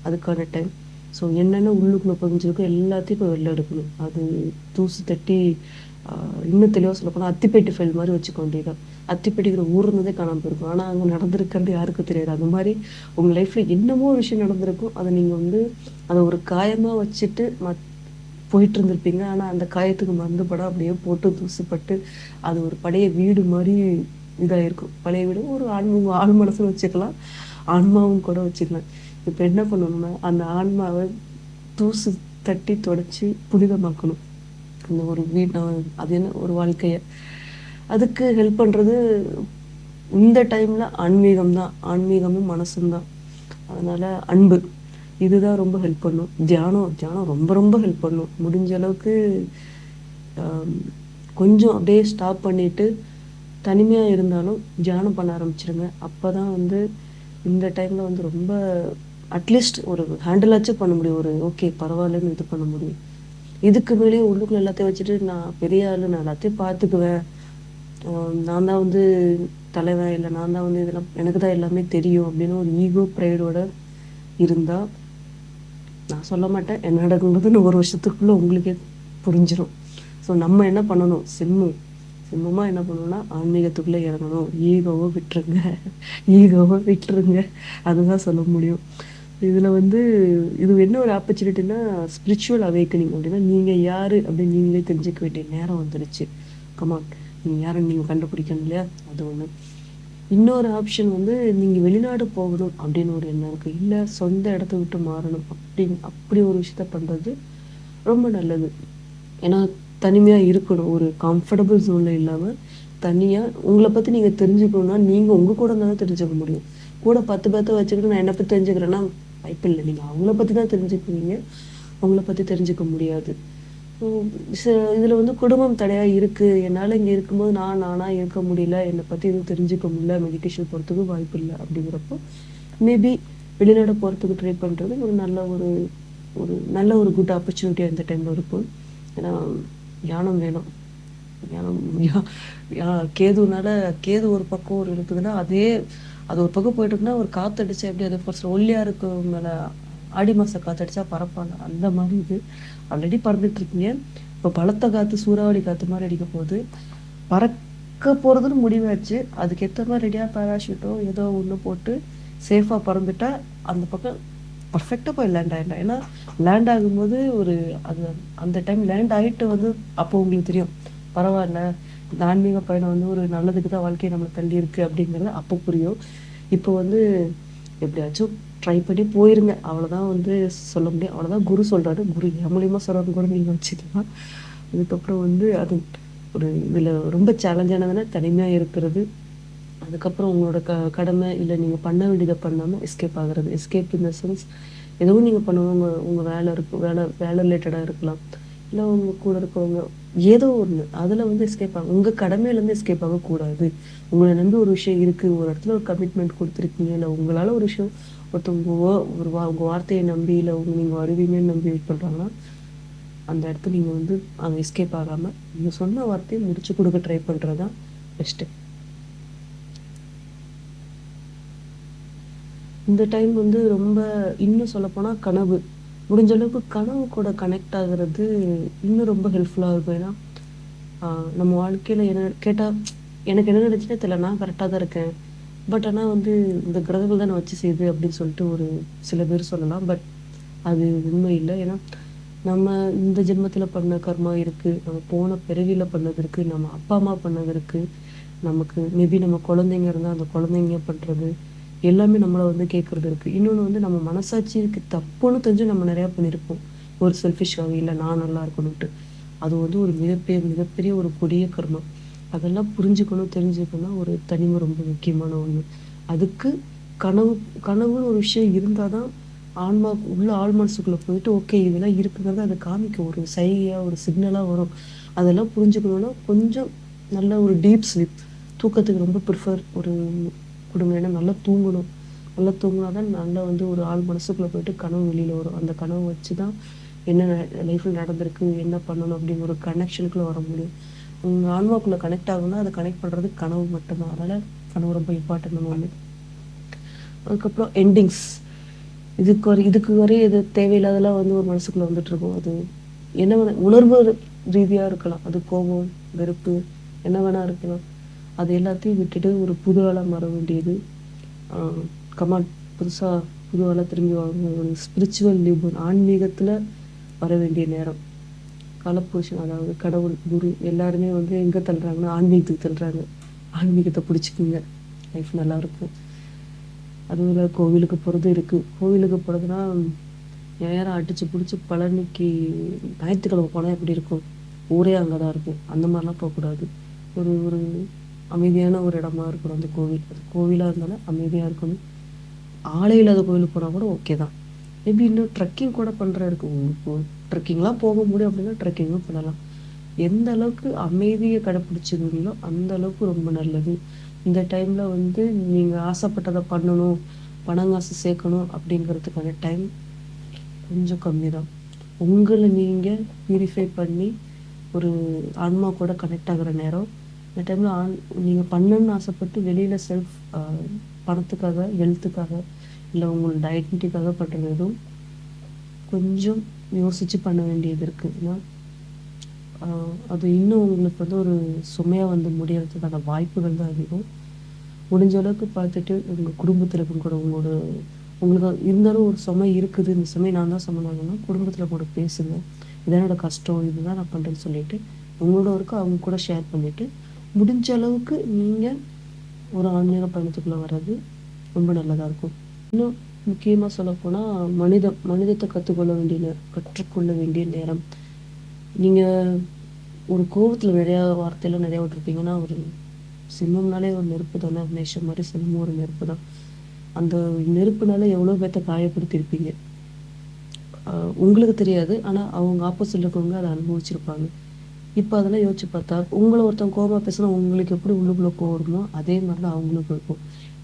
அதுக்கான டைம். ஸோ என்னென்ன உள்ளுக்குள்ளே பதிஞ்சிருக்கோ எல்லாத்தையும் இப்போ வெளில எடுக்கணும். அது தூசு தட்டி இன்னும் தெளிவாக சொல்லப்போனால் அத்திப்பேட்டி ஃபைல் மாதிரி வச்சுக்க வேண்டியதான். அத்திப்பேட்டிக்கிற ஊர்னதே காணாமல் போயிருக்கும், ஆனால் அங்கே நடந்திருக்கிறது யாருக்கும் தெரியாது. அது மாதிரி உங்கள் லைஃப்பில் என்னமோ ஒரு விஷயம் நடந்திருக்கும், அதை நீங்கள் வந்து அதை ஒரு காயமாக வச்சுட்டு போயிட்டு இருந்திருப்பீங்க. ஆனால் அந்த காயத்துக்கு மருந்து படம் அப்படியே போட்டு தூசுப்பட்டு அது ஒரு பழைய வீடு மாதிரி இதாக இருக்கும். பழைய வீடு ஒரு ஆள் மனசுன்னு வச்சுக்கலாம், ஆன்மாவும் கூட வச்சுக்கலாம். இப்போ என்ன பண்ணணும்னா அந்த ஆன்மாவை தூசு தட்டி தொடச்சி புனிதமாக்கணும். அந்த ஒரு அது என்ன ஒரு வாழ்க்கையை அதுக்கு ஹெல்ப் பண்ணுறது இந்த டைமில் ஆன்மீகமும் மனசும் தான். அதனால் அன்பு இதுதான் ரொம்ப ஹெல்ப் பண்ணும். தியானம் ரொம்ப ரொம்ப ஹெல்ப் பண்ணும். முடிஞ்ச அளவுக்கு கொஞ்சம் அப்படியே ஸ்டாப் பண்ணிவிட்டு தனிமையாக இருந்தாலும் தியானம் பண்ண ஆரம்பிச்சிருங்க. அப்போ தான் வந்து இந்த டைமில் வந்து ரொம்ப அட்லீஸ்ட் ஒரு ஹேண்டிலாச்சும் பண்ண முடியும். ஒரு ஓகே பரவாயில்லன்னு இது பண்ண முடியும். இதுக்கு மேலேயே உள்ளுக்குள்ள எல்லாத்தையும் வச்சுட்டு நான் பெரிய ஆள், நான் எல்லாத்தையும் பார்த்துக்குவேன், நான் தான் வந்து தலைவன், இல்லை நான் தான் வந்து இதெல்லாம் எனக்கு தான் எல்லாமே தெரியும் அப்படின்னு ஒரு ஈகோ ப்ரைடோட இருந்தால், நான் சொல்ல மாட்டேன் என்ன நடக்குங்கிறதுன்னு ஒரு வருஷத்துக்குள்ளே உங்களுக்கே புரிஞ்சிடும். ஸோ நம்ம என்ன பண்ணணும், சிம்மமாக என்ன பண்ணணும்னா ஆன்மீகத்துக்குள்ளே இறங்கணும். ஈகோவை விட்டுருங்க, அதுதான் சொல்ல முடியும். இதில் வந்து இது என்ன ஒரு ஆப்பர்ச்சுனிட்டினா ஸ்பிரிச்சுவல் அவேக்கனிங். அப்படின்னா நீங்கள் யார் அப்படின்னு நீங்களே தெரிஞ்சுக்க வேண்டிய நேரம் வந்துடுச்சு. கமான், நீங்கள் யாருன்னு நீங்கள் கண்டுபிடிக்கணும் இல்லையா, அது ஒன்று. இன்னொரு ஆப்ஷன் வந்து நீங்கள் வெளிநாடு போகணும் அப்படின்னு ஒரு எண்ணம் இருக்குது, இல்லை சொந்த இடத்த விட்டு மாறணும் அப்படி ஒரு விஷயத்த பண்ணுறது ரொம்ப நல்லது. ஏன்னா தனிமையாக இருக்கணும், ஒரு கம்ஃபர்டபுள் ஜோனில் இல்லாமல் தனியாக உங்களை பற்றி நீங்கள் தெரிஞ்சுக்கணுன்னா நீங்கள் உங்கள் கூட இருந்தாலும் தெரிஞ்சுக்க முடியும். கூட 10 பேர்த்த வச்சுக்கிட்டு நான் என்னை பற்றி தெரிஞ்சுக்கிறேன்னா வாய்ப்பு இல்லை. நீங்கள் அவங்கள பற்றி தான் தெரிஞ்சுக்குவீங்க, அவங்கள பற்றி தெரிஞ்சுக்க முடியாது. இதில் வந்து குடும்பம் தடையாக இருக்குது, என்னால் இங்கே இருக்கும்போது நானாக இருக்க முடியல, என்னை பற்றி எதுவும் தெரிஞ்சுக்க முடியல, மெடிடேஷன் போகிறதுக்கு வாய்ப்பு இல்லை அப்படிங்கிறப்போ மேபி வெளிநாடு போகிறதுக்கு ட்ரை பண்ணுறது ஒரு நல்ல ஒரு குட் ஆப்பர்ச்சுனிட்டியாக இந்த டைமில் இருக்கும். ஏன்னா ஞானம் வேணும். கேதுனால கேது ஒரு பக்கம் ஒரு இருக்குதுன்னா அது ஒரு பக்கம் போயிட்டு இருக்குன்னா ஒரு காத்தடிச்சா எப்படி அது ஃபர்ஸ்ட் ஒல்லியா இருக்கவங்க மேல ஆடி மாசம் காத்தடிச்சா பறப்பாங்க, அந்த மாதிரி இது ஆல்ரெடி பறந்துட்டு இருக்கீங்க. இப்போ பலத்த காத்து சூறாவளி காத்து மாதிரி அடிக்க போகுது. பறக்க போறதுன்னு முடிவாச்சு. அதுக்கேற்ற மாதிரி ரெடியா பேராஷூட்டோ ஏதோ ஒன்று போட்டு சேஃபா பறந்துட்டா அந்த பக்கம் பர்ஃபெக்டாக போய் லேண்ட் ஆகிட்டேன். ஏன்னா லேண்ட் ஆகும்போது அது அந்த டைம் லேண்ட் ஆகிட்டு வந்து அப்போ உங்களுக்கு தெரியும் பரவாயில்ல, இந்த ஆன்மீக பயணம் வந்து ஒரு நல்லதுக்கு தான் வாழ்க்கையை நம்மளை தள்ளி இருக்கு அப்படிங்கிறது அப்போ புரியும். இப்போ வந்து எப்படியாச்சும் ட்ரை பண்ணி போயிருங்க, அவ்வளோதான் வந்து சொல்ல முடியும். அவ்வளோதான் குரு சொல்கிறாரு. குரு என் மூலியமாக சொல்கிறது கூட நீங்கள் வச்சுக்கலாம். அதுக்கப்புறம் வந்து அது இதில் ரொம்ப சேலஞ்சானதுன்னா தனிமையாக இருக்கிறது. அதுக்கப்புறம் உங்களோட கடமை இல்லை நீங்கள் பண்ண வேண்டியதை பண்ணாமல் எஸ்கேப் ஆகிறது. எஸ்கேப் இன் த சென்ஸ் ஏதோ நீங்கள் பண்ணுவாங்க, உங்கள் வேலை ரிலேட்டடாக இருக்கலாம், இல்லை உங்கள் கூட இருக்கவங்க ஏதோ ஒன்று அதில் வந்து எஸ்கேப் ஆகும். உங்கள் கடமையிலேருந்து எஸ்கேப் ஆகக்கூடாது. உங்களை நம்பி ஒரு விஷயம் இருக்குது, ஒரு இடத்துல ஒரு கமிட்மெண்ட் கொடுத்துருக்கீங்க, இல்லை உங்களால் ஒரு விஷயம் ஒருத்தவங்க உங்கள் வார்த்தையை நம்பி இல்லை நீங்கள் வருவீங்கன்னு நம்பி வெயிட் பண்ணுறாங்கன்னா அந்த இடத்துல நீங்கள் வந்து அங்கே எஸ்கேப் ஆகாமல் நீங்கள் சொன்ன வார்த்தையை முடிச்சு கொடுக்க ட்ரை பண்ணுறது தான் பெஸ்ட்டு. இந்த டைம் வந்து ரொம்ப இன்னும் சொல்லப்போனால் கனவு முடிஞ்ச அளவுக்கு கனவு கூட கனெக்ட் ஆகுறது இன்னும் ரொம்ப ஹெல்ப்ஃபுல்லாக இருக்கும். ஏன்னா நம்ம வாழ்க்கையில் என்ன கேட்டால் எனக்கு என்ன நினச்சுன்னே தெரியல, நான் கரெக்டாக தான் இருக்கேன், பட் ஆனால் வந்து இந்த கிரகங்கள் தான் நான் வச்சு செய்யுது அப்படின்னு சொல்லிட்டு ஒரு சில பேர் சொல்லலாம். பட் அது உண்மை இல்லை. ஏன்னா நம்ம இந்த ஜென்மத்தில் பண்ண கர்மா இருக்குது, நம்ம போன பிறவியில் பண்ணது இருக்குது, நம்ம அப்பா அம்மா பண்ணது இருக்குது, நமக்கு மேபி நம்ம குழந்தைங்க இருந்தால் அந்த குழந்தைங்க பண்ணுறது எல்லாமே நம்மளை வந்து கேட்குறது இருக்குது. இன்னொன்று வந்து நம்ம மனசாட்சிக்கு தப்புன்னு தெரிஞ்சு நம்ம நிறையா பண்ணியிருப்போம் ஒரு செல்ஃபிஷ்காக, இல்லை நான் நல்லா இருக்கணும்ட்டு. அது வந்து ஒரு மிகப்பெரிய ஒரு கொடிய கர்மம். அதெல்லாம் புரிஞ்சுக்கணும், தெரிஞ்சுக்கணும். ஒரு தனிமை ரொம்ப முக்கியமான ஒன்று. அதுக்கு கனவுன்னு ஒரு விஷயம் இருந்தால் தான் ஆன்மா உள்ள ஆள் மனசுக்குள்ளே போயிட்டு ஓகே இதெல்லாம் இருக்குங்கிறது அதை காமிக்க ஒரு சைகையாக ஒரு சிக்னலாக வரும். அதெல்லாம் புரிஞ்சுக்கணுன்னா கொஞ்சம் நல்ல ஒரு டீப் ஸ்லீப் தூக்கத்துக்கு ரொம்ப ப்ரிஃபர் கொடுங்க. ஏன்னா நல்லா தூங்கினா தான் நல்லா வந்து ஒரு ஆள் மனசுக்குள்ளே போயிட்டு கனவு வெளியில் வரும். அந்த கனவு வச்சு தான் என்ன லைஃப்பில் நடந்திருக்கு, என்ன பண்ணணும் அப்படிங்கிற ஒரு கனெக்ஷனுக்குள்ளே வர முடியும். உங்கள் ஆன்மாக்குள்ளே கனெக்ட் ஆகுனா அதை கனெக்ட் பண்ணுறது கனவு மட்டும்தான். அதனால் கனவு ரொம்ப இம்பார்ட்டன்ட் ஒன்று. அதுக்கப்புறம் எண்டிங்ஸ் இதுக்கு வரை இது தேவையில்லாதெல்லாம் வந்து ஒரு மனசுக்குள்ளே வந்துட்டுருக்கும். அது என்ன வேணா உணர்வு ரீதியாக இருக்கலாம், அது கோபம் வெறுப்பு என்ன வேணா இருக்கலாம். அது எல்லாத்தையும் விட்டுட்டு ஒரு புது ஆளாக மாற வேண்டியது. கமான் புதுசாக புது ஆளாக திரும்பி வாங்க. ஒரு ஸ்பிரிச்சுவல் லிபன் ஆன்மீகத்தில் வர வேண்டிய நேரம். காலப்புருஷன் அதாவது கடவுள் குரு எல்லாருமே வந்து எங்கே தள்ளுறாங்கன்னா ஆன்மீகத்துக்கு தள்ளுறாங்க. ஆன்மீகத்தை பிடிச்சிக்குங்க, லைஃப் நல்லாயிருக்கும். அதுவும் கோவிலுக்கு போகிறது இருக்குது. கோவிலுக்கு போகிறதுனா நேரம் அடித்து பிடிச்சி பழனிக்கு ஞாயிற்றுக்கிழமை போனால் எப்படி இருக்கும், ஊரே அங்கே தான் இருக்கும். அந்த மாதிரிலாம் போகக்கூடாது. ஒரு அமைதியான ஒரு இடமா இருக்கணும் அந்த கோவில். அது கோவிலாக இருந்தாலும் அமைதியாக இருக்கணும். ஆளே இல்லாத கோவிலுக்கு போனால் கூட ஓகே தான். மேபி இன்னும் ட்ரெக்கிங் கூட பண்ணுற இருக்கும். ட்ரெக்கிங்லாம் போக முடியும் அப்படின்னா ட்ரெக்கிங்கும் பண்ணலாம். எந்த அளவுக்கு அமைதியை கடைப்பிடிச்சிருந்தீங்களோ அந்த அளவுக்கு ரொம்ப நல்லது. இந்த டைமில் வந்து நீங்கள் ஆசைப்பட்டதை பண்ணணும், பணங்காசு சேர்க்கணும் அப்படிங்கிறதுக்கான டைம் கொஞ்சம் கம்மி தான். உங்களை நீங்கள் பியூரிஃபை பண்ணி ஒரு ஆன்மா கூட கனெக்ட் ஆகிற நேரம். இந்த டைமில் நீங்கள் பண்ணணும்னு ஆசைப்பட்டு வெளியில் செல்ஃப் பணத்துக்காக ஹெல்த்துக்காக இல்லை உங்களோட ஐடென்டிட்டிக்காக பண்ணுறது எதுவும் கொஞ்சம் யோசித்து பண்ண வேண்டியது இருக்குது. ஏன்னா அது இன்னும் உங்களுக்கு வந்து ஒரு சுமையாக வந்து முடியறதுக்கான வாய்ப்புகள் தான் அதிகம். முடிஞ்ச அளவுக்கு பார்த்துட்டு உங்கள் குடும்பத்தில் கூட உங்களுக்கு இருந்தாலும் ஒரு சுமை இருக்குது, இந்த சுமை நான் தான் சமாளிக்கணும்னா குடும்பத்தில் கூட பேசுங்க. இதான் என்னோட கஷ்டம், இதுதான் நான் பண்ணுறேன்னு சொல்லிட்டு உங்களோட ஒர்க்கு அவங்க கூட ஷேர் பண்ணிவிட்டு முடிஞ்ச அளவுக்கு நீங்கள் ஒரு ஆன்மீக பயணத்துக்குள்ளே வர்றது ரொம்ப நல்லதாக இருக்கும். இன்னும் முக்கியமாக சொல்லப்போனால் மனிதத்தை கற்றுக்கொள்ள வேண்டிய நேரம். நீங்கள் ஒரு கோபத்தில் நிறையா வார்த்தையெல்லாம் நிறையா விட்டுருப்பீங்கன்னா சிம்மம்னாலே ஒரு நெருப்பு தானே, மேஷம் மாதிரி சிம்மம் ஒரு நெருப்பு தான். அந்த நெருப்புனால எவ்வளோ பேர்த்த காயப்படுத்தியிருப்பீங்க. உங்களுக்கு தெரியாது, ஆனால் அவங்க ஆப்போசிட்டில் இருக்கவங்க அதை அனுபவிச்சிருப்பாங்க. இப்போ அதெல்லாம் யோசிச்சு பார்த்தா, உங்களை ஒருத்தன் கோவமா பேசினா உங்களுக்கு எப்படி உள்ளுக்குள்ளே கோவம் வருமோ அதே மாதிரி தான் அவங்களுக்கும் இருக்கும்.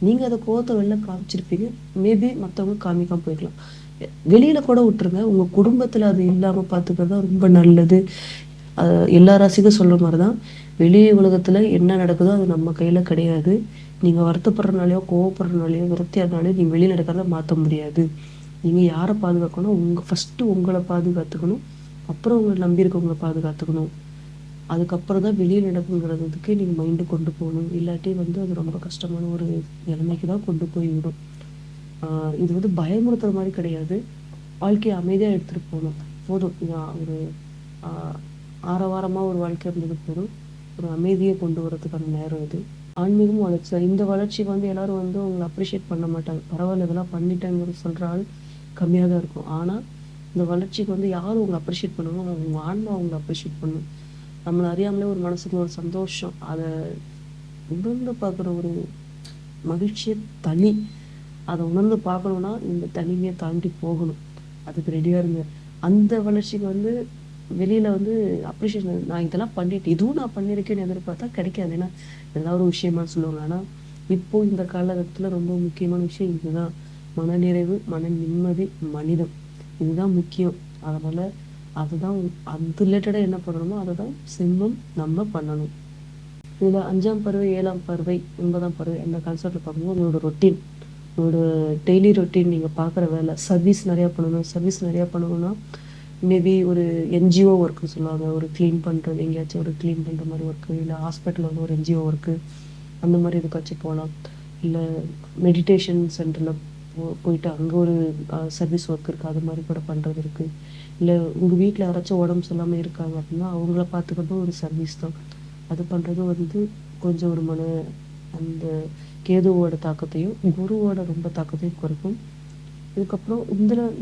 நீங்கள் அதை கோவத்தை வெளில காமிச்சிருப்பீங்க, மேபி மற்றவங்க காமிக்காமல் போயிருக்கலாம். வெளியில் கூட விட்டுருங்க, உங்கள் குடும்பத்தில் அது இல்லாமல் பார்த்துக்கிறது தான் ரொம்ப நல்லது. எல்லா ராசிக்கும் சொல்கிற மாதிரி தான், வெளி உலகத்தில் என்ன நடக்குதோ அது நம்ம கையில் கிடையாது. நீங்கள் வருத்தப்படுறதுனாலையோ கோவப்படுறதுனாலையோ விரக்தியானாலையோ நீங்கள் வெளியில் நடக்கிறத மாற்ற முடியாது. நீங்கள் யாரை பாதுகாக்கணும், ஃபஸ்ட்டு உங்களை பாதுகாத்துக்கணும், அப்புறம் உங்களை நம்பி இருக்கவங்களை பாதுகாத்துக்கணும். அதுக்கப்புறம் தான் வெளியில் நடக்குங்கிறதுக்கு நீங்கள் மைண்டு கொண்டு போகணும். இல்லாட்டி அது ரொம்ப கஷ்டமான ஒரு நிலைமைக்கு தான் கொண்டு போய் விடும். இது பயமுறுத்துற மாதிரி கிடையாது, வாழ்க்கையை அமைதியாக எடுத்துகிட்டு போகணும். போதும், ஒரு ஆரவாரமாக ஒரு வாழ்க்கை இருந்தது போதும். ஒரு அமைதியை கொண்டு வரதுக்கான நேரம் இது. ஆன்மீகமும் வளர்ச்சி தான். இந்த வளர்ச்சிக்கு எல்லாரும் உங்களை அப்ரிஷியேட் பண்ண மாட்டாங்க. பரவாயில்ல, இதெல்லாம் பண்ணிட்டேங்கிற சொல்கிற ஆள் கம்மியாக தான் இருக்கும். ஆனால் இந்த வளர்ச்சிக்கு யாரும் உங்களை அப்ரிஷியேட் பண்ணணும், உங்கள் ஆன்மா அவங்களை அப்ரிஷியேட் பண்ணணும். நம்மளை அறியாமலே ஒரு மனசுக்கு ஒரு சந்தோஷம், அதை உணர்ந்து பார்க்குற ஒரு மகிழ்ச்சியை தனி. அதை உணர்ந்து பார்க்கணுன்னா இந்த தனிமையை தாண்டி போகணும். அதுக்கு ரெடியாக இருங்க. அந்த வளர்ச்சிக்கு வெளியில் அப்ரிஷியேஷன், நான் இதெல்லாம் பண்ணிட்டு இதுவும் நான் பண்ணியிருக்கேன்னு எதிர்பார்த்தா கிடைக்காது. ஏன்னா ஏதாவது ஒரு விஷயமா சொல்லுவாங்க. ஆனால் இப்போது இந்த காலகட்டத்தில் ரொம்ப முக்கியமான விஷயம் இதுதான். மனநிறைவு, மன நிம்மதி, மனிதம், இதுதான் முக்கியம். அதனால் அதுதான் அது ரிலேட்டடாக என்ன பண்ணணுமோ அதை தான் சிம்மம் நம்ம பண்ணணும். இதில் 5ஆம் பறவை, 7ஆம் பறவை, 9ஆம் பறவை அந்த கான்செப்டில் பார்க்கும்போது உங்களோட ரொட்டீன், உங்களோட டெய்லி ரொட்டீன், நீங்கள் பார்க்குற வேலை, சர்வீஸ் நிறையா பண்ணணும். சர்வீஸ் நிறையா பண்ணணும்னா மேபி ஒரு என்ஜிஓ ஒர்க்குன்னு சொல்லுவாங்க, ஒரு க்ளீன் பண்ணுறது, எங்கேயாச்சும் ஒரு க்ளீன் பண்ணுற மாதிரி ஒர்க்கு, இல்லை ஹாஸ்பிட்டலில் ஒரு என்ஜிஓ ஒர்க்கு, அந்த மாதிரி இதுக்காச்சும் போகலாம். இல்லை மெடிடேஷன் சென்டரில் போயிட்டு அங்கே ஒரு சர்வீஸ் ஒர்க் இருக்குது, அது மாதிரி கூட பண்ணுறது இருக்குது. இல்லை உங்கள் வீட்டில் யாராச்சும் உடம்பு சொல்லாமல் இருக்காங்க அப்படின்னா அவங்கள பார்த்துக்கிறதும் ஒரு சர்வீஸ் தான். அது பண்ணுறது கொஞ்சம் ஒரு அந்த கேதுவோட தாக்கத்தையும் குருவோட ரொம்ப தாக்கத்தையும் குறைக்கும். இதுக்கப்புறம்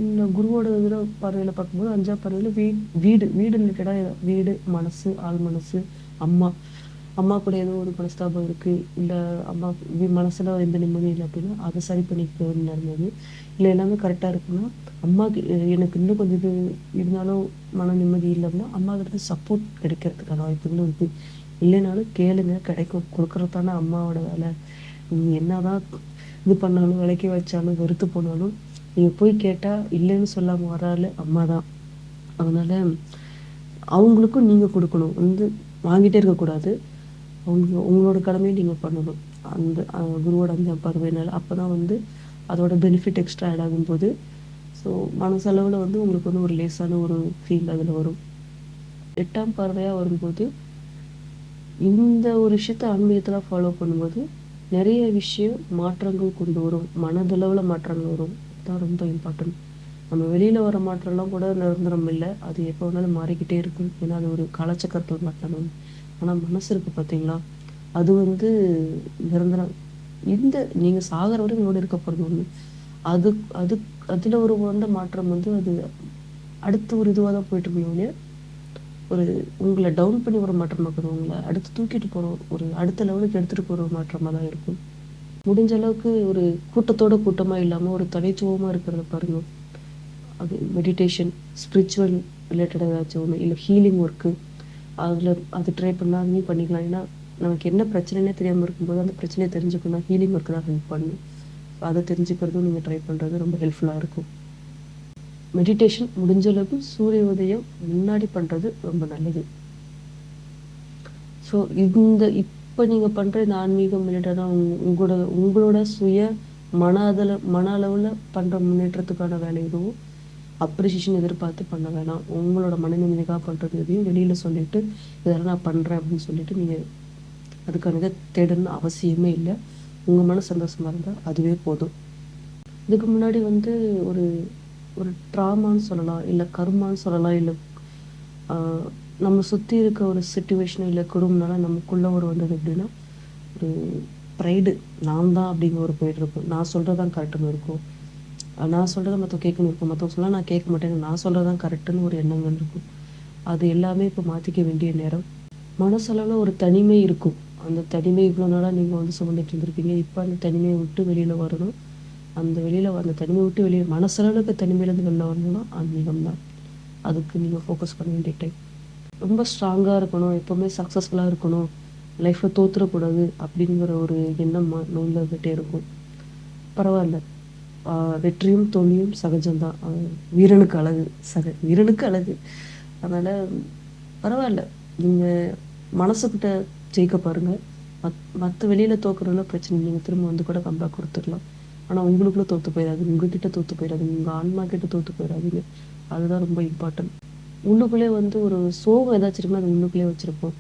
இந்த குருவோட இதில் பார்வையில் பார்க்கும்போது 5ஆம் பறவையில் வீடு ரிலேட்டடாக வீடு, மனசு, ஆள் மனசு, அம்மா கூட ஏதோ ஒரு மனஸ்தாபம் இருக்குது, இல்லை அம்மா மனசில் எந்த நிம்மதியும் இல்லை அப்படின்னா அதை சரி பண்ணிக்கிறது நடந்தது. இல்லை எல்லாமே கரெக்டாக இருக்குன்னா அம்மாவுக்கு எனக்கு இன்னும் கொஞ்சம் இது இருந்தாலும் மன நிம்மதி இல்லை அப்படின்னா அம்மாக்கிட்ட சப்போர்ட் கிடைக்கிறதுக்கான வாய்ப்புகளும் இருக்குது. இல்லைனாலும் கேளுங்க, கிடைக்கும். கொடுக்குறதான அம்மாவோட வேலை. நீங்கள் என்ன தான் இது பண்ணாலும் விலைக்கு வச்சாலும் வெறுத்து போனாலும் நீங்கள் போய் கேட்டால் இல்லைன்னு சொல்லாமல் வராள் அம்மா தான். அதனால் அவங்களுக்கும் நீங்கள் கொடுக்கணும், வாங்கிட்டே இருக்கக்கூடாது. உங்களோட கடமையை நீங்கள் பண்ணணும். அந்த குருவோட 5ஆம் பறவையினால் அப்போ தான் அதோட பெனிஃபிட் எக்ஸ்ட்ரா ஆட் ஆகும்போது ஸோ மனசளவில் உங்களுக்கு ஒரு லேசான ஒரு ஃபீல் அதில் வரும். 8ஆம் பறவையாக வரும்போது இந்த ஒரு விஷயத்த ஆன்மீகத்தில் ஃபாலோ பண்ணும்போது நிறைய விஷயம் மாற்றங்கள் கொண்டு வரும், மனதளவில் மாற்றங்கள் வரும். தான் ரொம்ப இம்பார்ட்டன்ட். நம்ம வெளியில் வர மாற்றம்லாம் கூட நிரந்தரம் இல்லை, அது எப்போ வேணாலும் மாறிக்கிட்டே இருக்கும். ஏன்னா அது ஒரு காலச்சக்கரத்தில் மாற்றணும். ஆனால் மனசு இருக்குது பார்த்தீங்களா, அது நிரந்தரம். நீங்கள் சாகிற வரை உங்களோட இருக்க போகிறது ஒன்று. அதில் ஒரு மாற்றம் அது அடுத்த ஒரு இதுவாக தான் போயிட்டு இருக்கணும். ஒரு உங்களை டவுன் பண்ணி ஒரு மாற்றமாக இருக்கணும், உங்களை அடுத்து தூக்கிட்டு போகிற ஒரு அடுத்த லெவலுக்கு எடுத்துகிட்டு போகிற ஒரு மாற்றமாக தான் இருக்கும். முடிஞ்ச அளவுக்கு ஒரு கூட்டமாக இல்லாமல் ஒரு தனித்துவமாக இருக்கிறத பாருங்கள். அது மெடிடேஷன், ஸ்பிரிச்சுவல் ரிலேட்டடாக ஏதாச்சும் ஒன்று, இல்லை ஹீலிங் ஒர்க்கு, அது ட்ரை பண்ணால் அதையும் பண்ணிக்கலாம். ஏன்னா நமக்கு என்ன பிரச்சனைனே தெரியாமல் இருக்கும்போது அந்த பிரச்சனையை தெரிஞ்சுக்கணும், ஹீலிங் ஒர்க்கு தான் ஹெல்ப் பண்ணணும். அதை தெரிஞ்சுக்கிறதும் நீங்கள் ட்ரை பண்ணுறது ரொம்ப ஹெல்ப்ஃபுல்லாக இருக்கும். மெடிடேஷன் முடிஞ்ச அளவுக்கு சூரிய உதயம் முன்னாடி பண்ணுறது ரொம்ப நல்லது. ஸோ இப்போ நீங்கள் பண்ணுற இந்த ஆன்மீகம் ரிலேட்டடாக உங்களோட சுய மன அளவில் பண்ணுற முன்னேற்றத்துக்கான வேலை எதுவும் அப்ரிசியேஷன் எதிர்பார்த்து பண்ண வேணாம். உங்களோட மனநிம்மதிக்காக பண்ணுறது எதையும் வெளியில் சொல்லிவிட்டு இதெல்லாம் நான் பண்ணுறேன் அப்படின்னு சொல்லிட்டு நீங்கள் அதுக்கான இதை தேடணும்னு அவசியமே இல்லை. உங்கள் மன சந்தோஷமாக இருந்தால் அதுவே போதும். இதுக்கு முன்னாடி ஒரு ஒரு ட்ராமான்னு சொல்லலாம், இல்லை கர்மான்னு சொல்லலாம், இல்லை நம்ம சுற்றி இருக்க ஒரு சுச்சுவேஷன் இல்லை குடும்பம்னால நமக்குள்ளே வந்தது எப்படின்னா ஒரு ப்ரைடு, நான் தான் அப்படிங்கிற ஒரு போய்ட்டு இருக்கும். நான் சொல்கிறது தான் கரெக்டுன்னு இருக்கும், நான் சொல்கிறத மற்றவங்க கேட்கணும் இருக்கும், மற்றவங்க சொல்லலாம் நான் கேட்க மாட்டேங்க, நான் சொல்கிறது தான் கரெக்டுன்னு ஒரு எண்ணங்கள் இருக்கும். அது எல்லாமே இப்போ மாற்றிக்க வேண்டிய நேரம். மனசளவில் ஒரு தனிமை இருக்கும், அந்த தனிமை இவ்வளோ நாளாக நீங்கள் வந்து சுமந்துட்டு இருந்திருப்பீங்க. இப்போ அந்த தனிமையை விட்டு வெளியில் வரணும். அந்த தனிமையை விட்டு வெளியே மனசளவுக்கு தனிமையிலேருந்து வெளில வரணும்னா ஆன்மீகம் தான். அதுக்கு நீங்கள் ஃபோக்கஸ் பண்ண வேண்டிய டைம். ரொம்ப ஸ்ட்ராங்காக இருக்கணும், எப்போவுமே சக்ஸஸ்ஃபுல்லாக இருக்கணும், லைஃப்பை தோற்றுறக்கூடாது அப்படிங்கிற ஒரு எண்ணம் மைண்டில் இருந்துகிட்டே இருக்கும். பரவாயில்ல, வெற்றியும் தோல்வியும் சகஜம்தான். வீரனுக்கு அழகு வீரனுக்கு அழகு. அதனால் பரவாயில்ல, நீங்கள் மனசுக்கிட்ட ஜெயிக்க பாருங்கள். மற்ற வெளியில் தோக்குறதுல பிரச்சனை, நீங்கள் திரும்ப வந்து கூட கம்பேக் கொடுத்துடலாம். ஆனால் உங்களுக்குள்ளே தோற்று போயிடாதீங்க, உங்ககிட்ட தோற்று போயிடாதீங்க, உங்கள் ஆன்மா கிட்ட தோற்று போயிடாதீங்க. அதுதான் ரொம்ப இம்பார்ட்டன்ட். உள்ளுக்குள்ளே வந்து ஒரு சோகம் ஏதாச்சும் இருக்குன்னா அது உள்ளுக்குள்ளே வச்சுருப்போம்.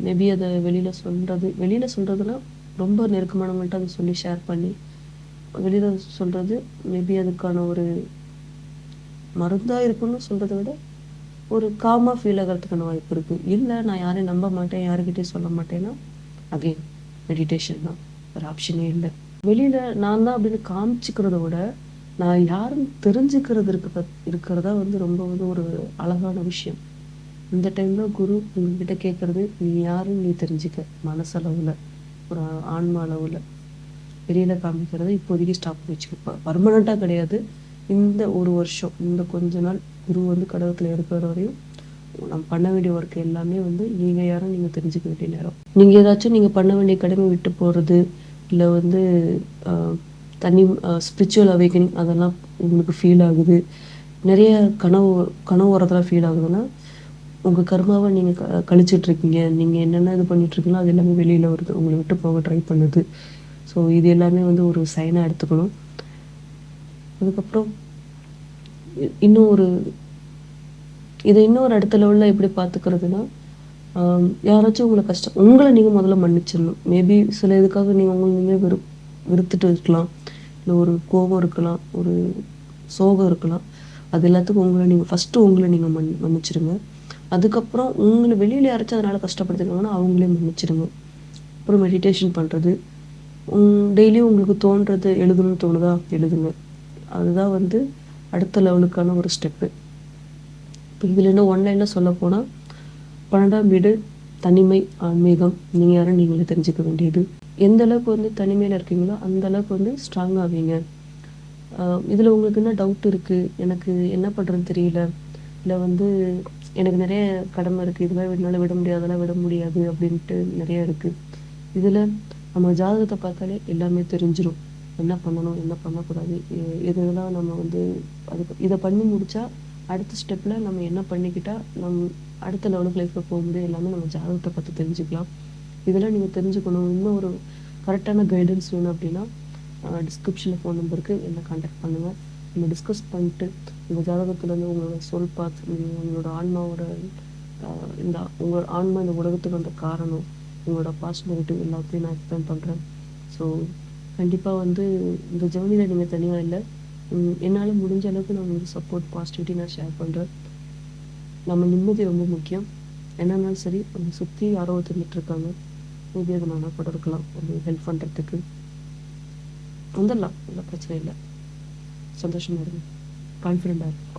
மேபி அதை வெளியில் சொல்கிறதுனா ரொம்ப நெருக்கமானவங்கள்ட்ட அதை சொல்லி ஷேர் பண்ணி வெளியில் சொல்கிறது மேபி அதுக்கான ஒரு மருந்தாக இருக்குன்னு சொல்கிறத விட ஒரு காமாக ஃபீல் ஆகிறதுக்கான வாய்ப்பு இருக்குது. இல்லை நான் யாரையும் நம்ப மாட்டேன், யாருக்கிட்டையும் சொல்ல மாட்டேன்னா அகெயின் மெடிடேஷன் தான், ஒரு ஆப்ஷனே இல்லை. வெளியில் நான் தான் அப்படின்னு காமிச்சிக்கிறத விட நான் யாருன்னு தெரிஞ்சுக்கிறது இருக்கிறதா வந்து ரொம்ப வந்து ஒரு அழகான விஷயம். இந்த டைமில் குரு உங்ககிட்ட கேட்குறது, நீ யாருன்னு நீ தெரிஞ்சுக்க. மனசளவில், ஒரு ஆன்மா அளவில். வெளியில் காமிக்கிறத இப்போதைக்கு ஸ்டாப் பண்ணி வச்சுக்கோ. பர்மனெண்ட்டாக கிடையாது. இந்த ஒரு வருஷம், இந்த கொஞ்ச நாள் குரு வந்து கடவுளத்தில் இருக்கிற வரையும் நம்ம பண்ண வேண்டிய ஒர்க் எல்லாமே வந்து நீங்கள் யாரும் நீங்கள் தெரிஞ்சுக்க வேண்டிய நேரம். நீங்கள் ஏதாச்சும் நீங்கள் பண்ண வேண்டிய கடமை விட்டு போகிறது, இல்லை வந்து ஸ்பிரிச்சுவல் அவேக்கனிங் அதெல்லாம் உங்களுக்கு ஃபீல் ஆகுது, நிறைய கனவு வரதெல்லாம் ஃபீல் ஆகுதுன்னா உங்கள் கர்மாவை நீங்கள் கழிச்சிட்ருக்கீங்க. நீங்கள் என்னென்ன இது பண்ணிகிட்ருக்கீங்களோ அது எல்லாமே வெளியில் வருது, உங்களை விட்டு போக ட்ரை பண்ணுது. ஸோ இது எல்லாமே வந்து ஒரு சைனாக எடுத்துக்கணும். அதுக்கப்புறம் இன்னொரு அடுத்த லெவலில் எப்படி பார்த்துக்கிறதுனா, யாராச்சும் உங்களை நீங்கள் முதல்ல மன்னிச்சிடணும். மேபி சில இதுக்காக நீங்கள் உங்களை வெறுத்துட்டு இருக்கலாம், இல்லை ஒரு கோபம் இருக்கலாம், ஒரு சோகம் இருக்கலாம். அது எல்லாத்துக்கும் உங்களை நீங்கள் மன்னிச்சிடுங்க. அதுக்கப்புறம் உங்களை வெளியில் யாராச்சும் அதனால் கஷ்டப்படுத்திருக்காங்கன்னா அவங்களே மன்னிச்சிடுங்க. அப்புறம் மெடிடேஷன் பண்ணுறது, டெய்லியும் உங்களுக்கு தோன்றது எழுதணும்னு தோணுதா எழுதுங்க. அதுதான் வந்து அடுத்த லெவலுக்கான ஒரு ஸ்டெப்பு. இப்போ இதில் இன்னும் ஒன்லைனில் சொல்ல போனால் 12ஆம் வீடு தனிமை, ஆன்மீகம், நீங்கள் யாரும் நீங்களே தெரிஞ்சுக்க வேண்டியது. எந்த அளவுக்கு வந்து தனிமையில் இருக்கீங்களோ அந்த அளவுக்கு வந்து ஸ்ட்ராங் ஆவீங்க. இதில் உங்களுக்கு என்ன டவுட் இருக்குது, எனக்கு என்ன பண்ணுறதுன்னு தெரியல, இல்லை வந்து எனக்கு நிறைய கடமை இருக்குது, இதெல்லாம் என்னால் விட முடியாது, அதெல்லாம் விட முடியாது அப்படின்ட்டு நிறைய இருக்குது. இதில் நம்ம ஜாதகத்தை பார்த்தாலே எல்லாமே தெரிஞ்சிடும். என்ன பண்ணணும், என்ன பண்ணக்கூடாது, இதெல்லாம் நம்ம வந்து இதை பண்ணி முடித்தா அடுத்த ஸ்டெப்பில் நம்ம என்ன பண்ணிக்கிட்டால் அடுத்த லெவலுக்கு லைஃப்பில் போக முடியும், எல்லாமே நம்ம ஜாதகத்தை பார்த்து தெரிஞ்சுக்கலாம். இதெல்லாம் நீங்கள் தெரிஞ்சுக்கணும். இன்னும் ஒரு கரெக்டான கைடன்ஸ் வேணும் அப்படின்னா டிஸ்கிரிப்ஷனில் ஃபோன் நம்பருக்கு என்ன கான்டாக்ட் பண்ணுங்கள். நம்ம டிஸ்கஸ் பண்ணிட்டு உங்கள் ஜாதகத்துலேருந்து உங்களோட சொல் பார்த்து உங்களோட ஆன்மாவோட உங்கள் ஆன்மா இந்த உலகத்துக்கு வந்த காரணம், உங்களோட பாஸ்ட் நெகட்டிவ் எல்லாத்தையும் நான் எக்ஸ்பிளைன் பண்ணுறேன். ஸோ கண்டிப்பாக வந்து இந்த ஜேர்னியில் நீங்கள் தனியாக இல்லை, என்னால் முடிஞ்ச அளவுக்கு நான் உங்களுக்கு சப்போர்ட் பாசிட்டிவிட்டி நான் ஷேர் பண்ணுறேன். நம்ம நிம்மதி ரொம்ப முக்கியம். என்னன்னாலும் சரி, நம்ம சுற்றி யாரோ இருக்காங்க, மேபி அதை நான் கூட இருக்கலாம், ஒரு ஹெல்ப் பண்ணுறதுக்கு வந்துடலாம், இல்லை பிரச்சனை இல்லை. சந்தோஷமாக இருங்க, கான்ஃபிடென்ட்டாக இருக்கும்.